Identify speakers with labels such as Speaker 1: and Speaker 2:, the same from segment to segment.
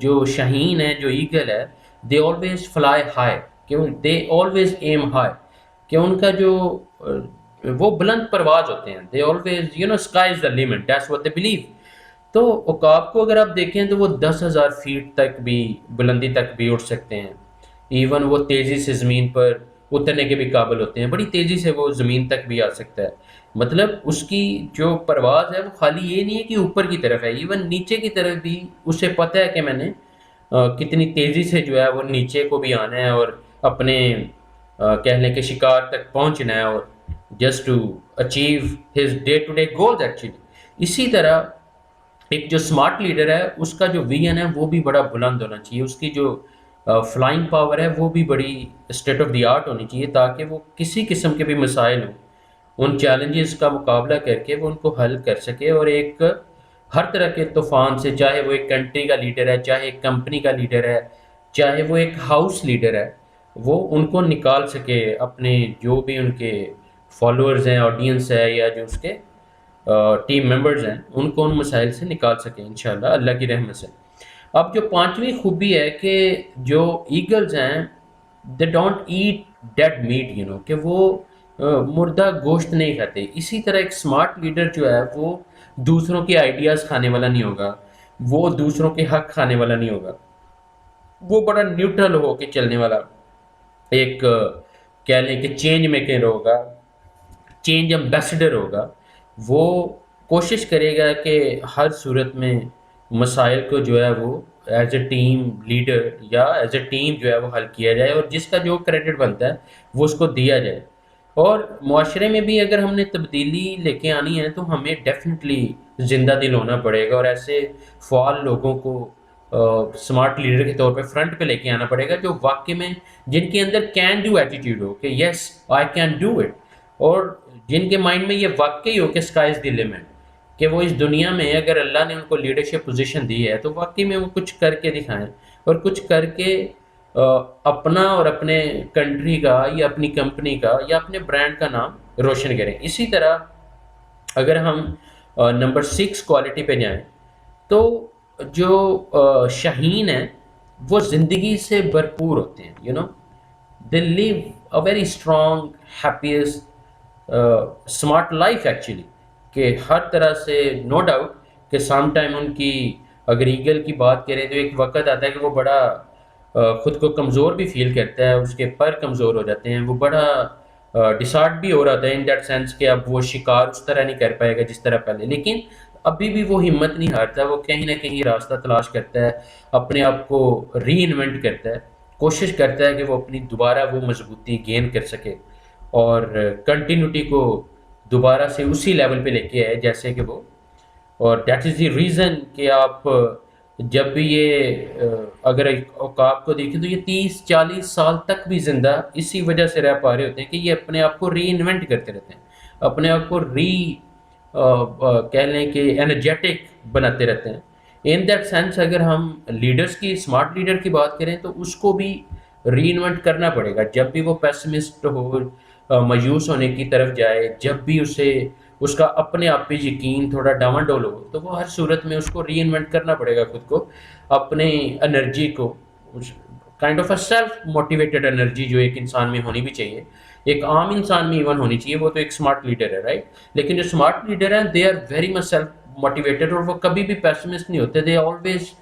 Speaker 1: جو شاہین ہے جو ایگل ہے دے آلویز فلائی ہائی، کیوں دے آلویز ایم ہائی، کہ ان کا جو وہ بلند پرواز ہوتے ہیں، they always sky is the limit, that's what they believe. تو عقاب کو اگر آپ دیکھیں تو وہ 10,000 فیٹ تک بھی بلندی تک بھی اڑ سکتے ہیں. ایون وہ تیزی سے زمین پر اترنے کے بھی قابل ہوتے ہیں، بڑی تیزی سے وہ زمین تک بھی آ سکتا ہے. مطلب اس کی جو پرواز ہے وہ خالی یہ نہیں ہے کہ اوپر کی طرف ہے، ایون نیچے کی طرف بھی اسے پتہ ہے کہ میں نے کتنی تیزی سے جو ہے وہ نیچے کو بھی آنا ہے اور اپنے کہہ لیں کہ شکار تک پہنچنا ہے، اور just to achieve his day to day goals actually. اسی طرح ایک جو اسمارٹ لیڈر ہے اس کا جو ویژن ہے وہ بھی بڑا بلند ہونا چاہیے، اس کی جو فلائنگ پاور ہے وہ بھی بڑی اسٹیٹ آف دی آرٹ ہونی چاہیے، تاکہ وہ کسی قسم کے بھی مسائل ہوں ان چیلنجز کا مقابلہ کر کے وہ ان کو حل کر سکے، اور ایک ہر طرح کے طوفان سے، چاہے وہ ایک کنٹری کا لیڈر ہے، چاہے ایک کمپنی کا لیڈر ہے، چاہے وہ ایک ہاؤس لیڈر ہے، وہ ان کو نکال سکے، اپنے جو بھی ان کے فالوورز ہیں، آڈینس ہے، یا جو اس کے ٹیم ممبرز ہیں، ان کو ان مسائل سے نکال سکیں انشاءاللہ اللہ کی رحمت سے. اب جو پانچویں خوبی ہے کہ جو ایگلز ہیں they don't eat dead meat, کہ وہ مردہ گوشت نہیں کھاتے. اسی طرح ایک اسمارٹ لیڈر جو ہے وہ دوسروں کے آئیڈیاز کھانے والا نہیں ہوگا، وہ دوسروں کے حق کھانے والا نہیں ہوگا، وہ بڑا نیوٹرل ہو کے چلنے والا ایک کہہ لیں کہ چینج میکر ہوگا، چینج امبیسڈر ہوگا. وہ کوشش کرے گا کہ ہر صورت میں مسائل کو جو ہے وہ ایز اے ٹیم لیڈر یا ایز اے ٹیم جو ہے وہ حل کیا جائے، اور جس کا جو کریڈٹ بنتا ہے وہ اس کو دیا جائے. اور معاشرے میں بھی اگر ہم نے تبدیلی لے کے آنی ہے تو ہمیں ڈیفینیٹلی زندہ دل ہونا پڑے گا، اور ایسے فعال لوگوں کو اسمارٹ لیڈر کے طور پہ فرنٹ پہ لے کے آنا پڑے گا، جو واقعی میں جن کے اندر کین ڈو ایٹیٹیوڈ ہو کہ yes I can do it, اور جن کے مائنڈ میں یہ واقعی ہو کہ اسکائی از دی لمٹ، کہ وہ اس دنیا میں اگر اللہ نے ان کو لیڈرشپ پوزیشن دی ہے تو واقعی میں وہ کچھ کر کے دکھائیں، اور کچھ کر کے اپنا اور اپنے کنٹری کا یا اپنی کمپنی کا یا اپنے برانڈ کا نام روشن کریں. اسی طرح اگر ہم نمبر 6 کوالٹی پہ جائیں تو جو شاہین ہیں وہ زندگی سے بھرپور ہوتے ہیں، they live a very strong happiest smart life actually، کہ ہر طرح سے نو ڈاؤٹ کہ سم ٹائم ان کی اگر ایگل کی بات کریں تو ایک وقت آتا ہے کہ وہ بڑا خود کو کمزور بھی فیل کرتا ہے، اس کے پر کمزور ہو جاتے ہیں، وہ بڑا ڈسارٹ بھی ہو رہا ہے ان دیٹ سینس کہ اب وہ شکار اس طرح نہیں کر پائے گا جس طرح پہلے، لیکن ابھی بھی وہ ہمت نہیں ہارتا، وہ کہیں نہ کہیں راستہ تلاش کرتا ہے، اپنے آپ کو ری انوینٹ کرتا ہے، کوشش کرتا ہے کہ وہ اپنی دوبارہ وہ مضبوطی گین کر سکے اور کنٹینیوٹی کو دوبارہ سے اسی لیول پہ لے کے آئے جیسے کہ وہ. اور دیٹ از دی ریزن کہ آپ جب بھی یہ اگر عقاب کو دیکھیں تو یہ 30-40 سال تک بھی زندہ اسی وجہ سے رہ پا رہے ہوتے ہیں کہ یہ اپنے آپ کو ری انوینٹ کرتے رہتے ہیں، اپنے آپ کو کہہ لیں کہ انرجیٹک بناتے رہتے ہیں. ان دیٹ سینس اگر ہم لیڈرز کی، اسمارٹ لیڈر کی بات کریں تو اس کو بھی ری انوینٹ کرنا پڑے گا. جب بھی وہ پیسمسٹ ہو، مایوس ہونے کی طرف جائے، جب بھی اسے اس کا اپنے آپ پہ یقین تھوڑا ڈاواں ڈول ہو، تو وہ ہر صورت میں اس کو ری انوینٹ کرنا پڑے گا، خود کو، اپنے انرجی کو، kind of a self motivated energy جو ایک انسان میں ہونی بھی چاہیے، ایک عام انسان میں ایون ہونی چاہیے، وہ تو ایک اسمارٹ لیڈر ہے رائٹ. لیکن جو اسمارٹ لیڈر ہیں they are very much self motivated, اور وہ کبھی بھی پیسمسٹ نہیں ہوتے، they always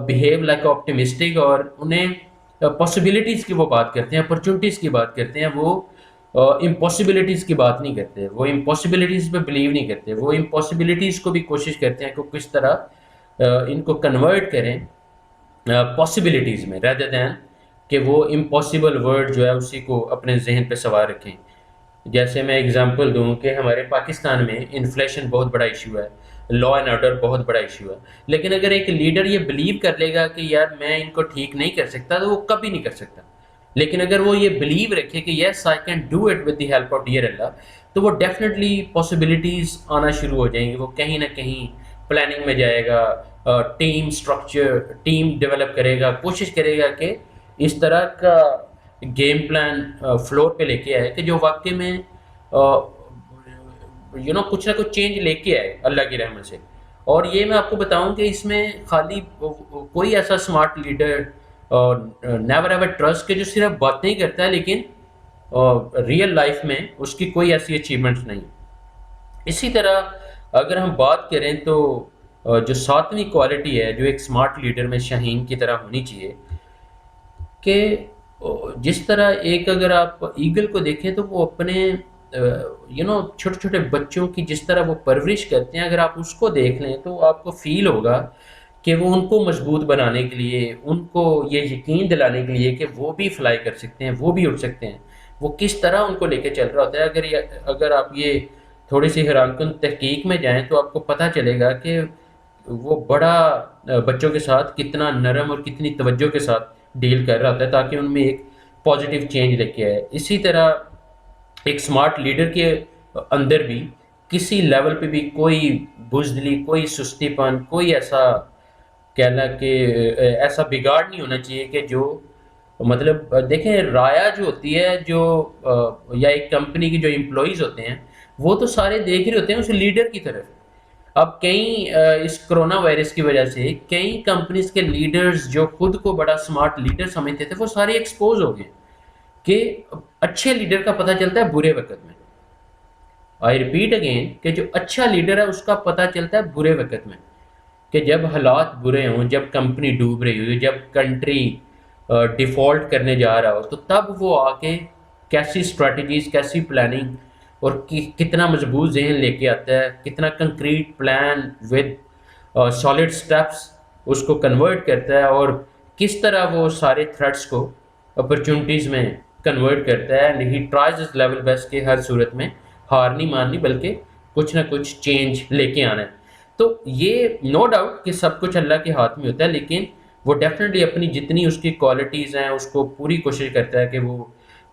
Speaker 1: behave like optimistic, اور انہیں پاسبلٹیز کی وہ بات کرتے ہیں، اپرچونیٹیز کی بات کرتے ہیں، وہ امپاسبلٹیز کی بات نہیں کرتے، وہ امپاسبلٹیز پہ بلیو نہیں کرتے، وہ امپاسبلٹیز کو بھی کوشش کرتے ہیں کہ کس طرح ان کو کنورٹ کریں پاسبلٹیز میں، rather than کہ وہ امپاسبل ورڈ جو ہے اسی کو اپنے ذہن پہ سوار رکھیں. جیسے میں اگزامپل دوں کہ ہمارے پاکستان میں انفلیشن بہت بڑا ایشو ہے، لا اینڈ آرڈر بہت بڑا ایشو ہے، لیکن اگر ایک لیڈر یہ بلیو کر لے گا کہ یار میں ان کو ٹھیک نہیں کر سکتا تو وہ کبھی نہیں کر سکتا. لیکن اگر وہ یہ بلیو رکھے کہ yes I can do it with the help of dear Allah, تو وہ ڈیفینیٹلی پاسبلٹیز آنا شروع ہو جائیں گی. وہ کہیں نہ کہیں پلاننگ میں جائے گا، ٹیم اسٹرکچر، ٹیم ڈیولپ کرے گا، کوشش کرے گا کہ اس طرح کا گیم پلان فلور پہ لے کے آئے کہ جو واقعی میں کچھ نہ کچھ چینج لے کے آئے اللہ کی رحمت سے. اور یہ میں آپ کو بتاؤں کہ اس میں خالی کوئی ایسا smart leader never ever trust کہ جو صرف باتیں ہی کرتا ہے لیکن ریئل لائف میں اس کی کوئی ایسی اچیومنٹس نہیں. اسی طرح اگر ہم بات کریں تو جو ساتویں کوالٹی ہے جو ایک اسمارٹ لیڈر میں شاہین کی طرح ہونی چاہیے کہ جس طرح ایک اگر آپ ایگل کو دیکھیں تو وہ اپنے چھوٹے چھوٹے بچوں کی جس طرح وہ پرورش کرتے ہیں، اگر آپ اس کو دیکھ لیں تو آپ کو فیل ہوگا کہ وہ ان کو مضبوط بنانے کے لیے، ان کو یہ یقین دلانے کے لیے کہ وہ بھی فلائی کر سکتے ہیں، وہ بھی اڑ سکتے ہیں، وہ کس طرح ان کو لے کے چل رہا ہوتا ہے. اگر آپ یہ تھوڑی سی حیران کن تحقیق میں جائیں تو آپ کو پتہ چلے گا کہ وہ بڑا بچوں کے ساتھ کتنا نرم اور کتنی توجہ کے ساتھ ڈیل کر رہا ہوتا ہے تاکہ ان میں ایک پازیٹیو چینج لے کے آئے. اسی طرح ایک اسمارٹ لیڈر کے اندر بھی کسی لیول پہ بھی کوئی بزدلی، کوئی سستی پن، کوئی ایسا کہنا کہ ایسا بگاڑ نہیں ہونا چاہیے کہ جو مطلب دیکھیں رایا جو ہوتی ہے جو یا ایک کمپنی کی جو امپلائیز ہوتے ہیں وہ تو سارے دیکھ رہے ہوتے ہیں اس لیڈر کی طرف. اب کئی اس کرونا وائرس کی وجہ سے کئی کمپنیز کے لیڈرز جو خود کو بڑا اسمارٹ لیڈر سمجھتے تھے وہ سارے ایکسپوز ہو گئے کہ اچھے لیڈر کا پتہ چلتا ہے برے وقت میں. آئی ریپیٹ اگین کہ جو اچھا لیڈر ہے اس کا پتہ چلتا ہے برے وقت میں، کہ جب حالات برے ہوں، جب کمپنی ڈوب رہی ہو، جب کنٹری ڈیفالٹ کرنے جا رہا ہو، تو تب وہ آ کے کیسی اسٹریٹجیز، کیسی پلاننگ اور کتنا مضبوط ذہن لے کے آتا ہے، کتنا concrete plan with solid steps اس کو کنورٹ کرتا ہے، اور کس طرح وہ سارے تھریٹس کو اپرچونٹیز میں کنورٹ کرتا ہے. And he tries is level best کہ ہر صورت میں ہار نہیں ماننی بلکہ کچھ نہ کچھ چینج لے کے آنا ہے. تو یہ نو ڈاؤٹ کہ سب کچھ اللہ کے ہاتھ میں ہوتا ہے، لیکن وہ ڈیفینیٹلی اپنی جتنی اس کی کوالٹیز ہیں اس کو پوری کوشش کرتا ہے کہ وہ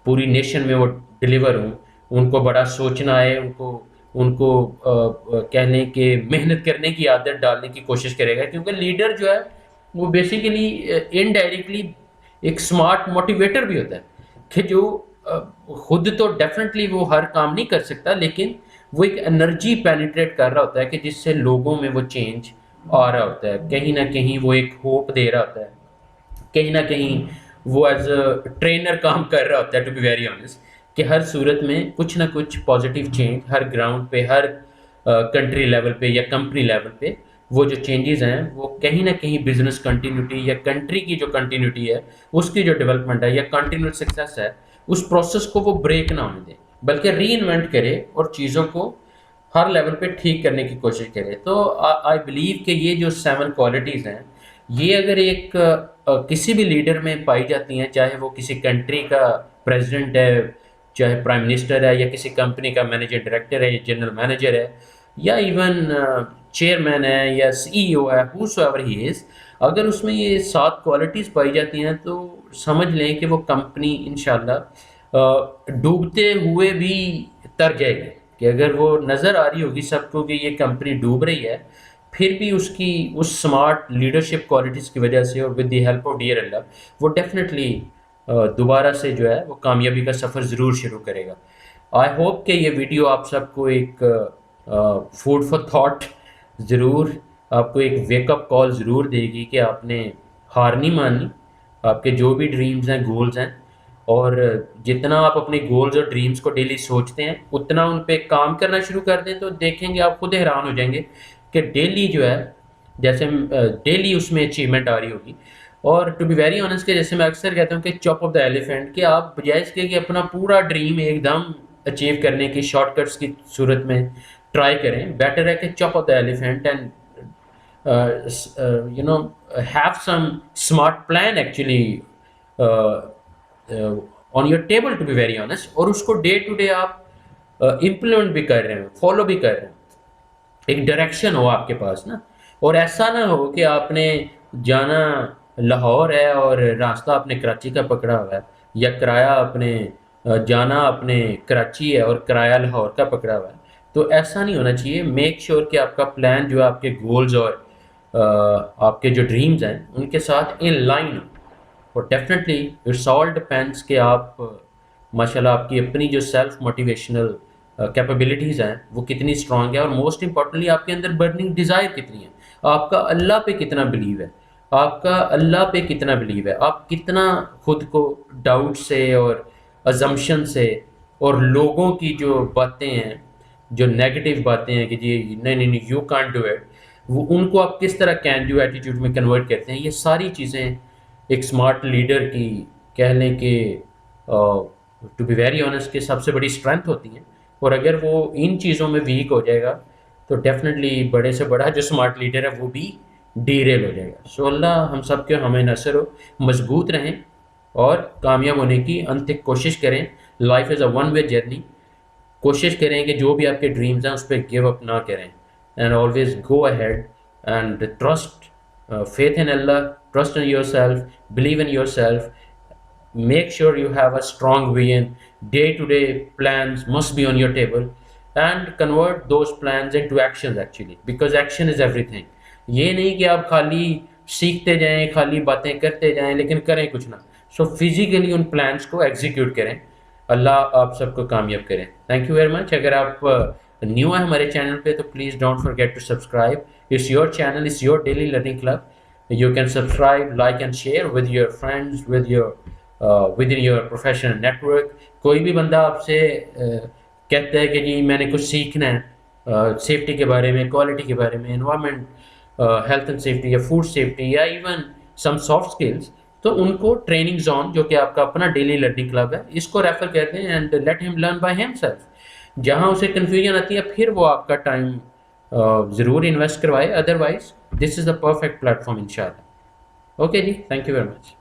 Speaker 1: پوری نیشن میں وہ ڈلیور ہوں. ان کو بڑا سوچنا ہے، ان کو کہہ لیں کہ محنت کرنے کی عادت ڈالنے کی کوشش کرے گا، کیونکہ لیڈر جو ہے وہ بیسیکلی انڈائریکٹلی ایک اسمارٹ موٹیویٹر بھی ہوتا ہے کہ جو خود تو ڈیفینیٹلی وہ ہر کام نہیں کر سکتا لیکن وہ ایک انرجی پینیٹریٹ کر رہا ہوتا ہے کہ جس سے لوگوں میں وہ چینج آ رہا ہوتا ہے، کہیں نہ کہیں وہ ایک ہوپ دے رہا ہوتا ہے، کہیں نہ کہیں وہ ایز اے ٹرینر کام کر رہا ہوتا ہے. ٹو بی ویری آنیسٹ کہ ہر صورت میں کچھ نہ کچھ پازیٹیو چینج ہر گراؤنڈ پہ، ہر کنٹری لیول پہ یا کمپنی لیول پہ وہ جو چینجز ہیں وہ کہیں نہ کہیں بزنس کنٹینیوٹی یا کنٹری کی جو کنٹینیوٹی ہے اس کی جو ڈیولپمنٹ ہے یا کنٹینیو سکسیس ہے اس پروسیس کو وہ بریک نہ ہونے دیں بلکہ ری انوینٹ کرے اور چیزوں کو ہر لیول پہ ٹھیک کرنے کی کوشش کرے. تو آئی بلیو کہ یہ جو 7 کوالٹیز ہیں یہ اگر ایک کسی بھی لیڈر میں پائی جاتی ہیں، چاہے وہ کسی کنٹری کا پریزیڈنٹ ہے، چاہے پرائم منسٹر ہے، یا کسی کمپنی کا مینیجر ڈائریکٹر ہے یا جنرل مینیجر ہے، یا ایون چیئرمین ہے یا سی ای او ہے، ہوس ایور ہی از، اگر اس میں یہ 7 کوالٹیز پائی جاتی ہیں تو سمجھ لیں کہ وہ کمپنی انشاءاللہ ڈوبتے ہوئے بھی تر جائے گی. کہ اگر وہ نظر آ رہی ہوگی سب کو کہ یہ کمپنی ڈوب رہی ہے، پھر بھی اس کی اس اسمارٹ لیڈرشپ کوالٹیز کی وجہ سے اور with the help of dear Allah وہ ڈیفینیٹلی دوبارہ سے جو ہے وہ کامیابی کا سفر ضرور شروع کرے گا. آئی ہوپ کہ یہ ویڈیو آپ سب کو ایک فوڈ فار تھاٹ ضرور، آپ کو ایک ویک اپ کال ضرور دے گی کہ آپ نے ہار نہیں ماننی. آپ کے جو بھی ڈریمز ہیں، گولز ہیں، اور جتنا آپ اپنے گولز اور ڈریمز کو ڈیلی سوچتے ہیں اتنا ان پہ کام کرنا شروع کر دیں تو دیکھیں گے آپ خود حیران ہو جائیں گے کہ ڈیلی جو ہے جیسے ڈیلی اس میں اچیومنٹ آ رہی ہوگی. اور ٹو بی ویری آنیسٹ کہ جیسے میں اکثر کہتا ہوں کہ چاپ آف دا ایلیفینٹ، کہ آپ بجائے اس کے کہ اپنا پورا ڈریم ایک دم اچیو کرنے کی شارٹ کٹس کی صورت میں ٹرائی کریں، بیٹر ہے کہ chop of the elephant and have some smart plan actually on your table to be very honest، اور اس کو ڈے ٹو ڈے آپ امپلیمنٹ بھی کر رہے ہیں، فالو بھی کر رہے ہیں، ایک ڈائریکشن ہو آپ کے پاس نا. اور ایسا نہ ہو کہ آپ نے جانا لاہور ہے اور راستہ آپ نے کراچی کا پکڑا ہوا ہے، یا کرایہ آپ نے جانا اپنے کراچی ہے اور کرایہ لاہور کا پکڑا ہوا ہے. تو ایسا نہیں ہونا چاہیے. میک شیور کہ آپ کا پلان جو ہے آپ کے گولز اور آپ کے جو ڈریمز ہیں ان کے ساتھ ان لائن ہو. اور ڈیفینیٹلی اٹس آل ڈپینڈس کہ آپ ماشاء اللہ آپ کی اپنی جو سیلف موٹیویشنل کیپیبلٹیز ہیں وہ کتنی اسٹرانگ ہے، اور موسٹ امپورٹنٹلی آپ کے اندر برننگ ڈیزائر کتنی ہے، آپ کا اللہ پہ کتنا بلیو ہے، آپ کا اللہ پہ کتنا بلیو ہے، آپ کتنا خود کو ڈاؤٹ سے اور ازمپشن سے اور لوگوں کی جو باتیں ہیں، جو نیگیٹو باتیں ہیں کہ جی نہیں نہیں نہیں یو کانٹ ڈو اٹ، وہ ان کو آپ کس طرح کین ڈو ایٹیٹیوڈ میں کنورٹ کرتے ہیں. یہ ساری چیزیں ایک اسمارٹ لیڈر کی کہہ لیں کہ ٹو بی ویری آنیسٹ کہ سب سے بڑی اسٹرینتھ ہوتی ہیں. اور اگر وہ ان چیزوں میں ویک ہو جائے گا تو ڈیفینیٹلی بڑے سے بڑا جو اسمارٹ لیڈر ہے وہ بھی ڈیریل ہو جائے گا. سو اللہ ہم سب کے ہمیں نصر ہو، مضبوط رہیں اور کامیاب ہونے کی انت تک کوشش کریں. Life is a one way journey. کوشش کریں کہ جو بھی آپ کے ڈریمز ہیں اس پہ گیو اپ نہ کریں، and always go ahead and trust, faith in Allah, trust in your self, believe in your self. Make sure you have a strong vision. Day-to-day plans must be on your table, and convert those plans into actions actually, because action is everything. یہ نہیں کہ آپ خالی سیکھتے جائیں، خالی باتیں کرتے جائیں لیکن کریں کچھ نہ. سو فزیکلی ان پلانس کو ایگزیکیوٹ کریں. اللہ آپ سب کو کامیاب کریں. Thank you very much. اگر آپ نیو ہیں ہمارے چینل پہ تو please don't forget to subscribe. It's your channel, it's your daily learning club. You can subscribe, like and share with your friends, with your within your professional network. کوئی بھی بندہ آپ سے کہتا ہے کہ جی میں نے کچھ سیکھنا ہے سیفٹی کے بارے میں، کوالٹی کے بارے میں، انوائرمنٹ، ہیلتھ اینڈ سیفٹی یا فوڈ سیفٹی یا ایون سم سافٹ اسکلس، تو ان کو ٹریننگ زون جو کہ آپ کا اپنا ڈیلی لرننگ کلب ہے اس کو ریفر کرتے ہیں اینڈ لیٹ ہم لرن بائی ہم سیلف. جہاں اسے کنفیوژن آتی ہے پھر وہ آپ کا ٹائم ضرور انویسٹ کروائے. Otherwise this is the perfect platform ان شاء اللہ. اوکے جی، تھینک یو ویری مچ.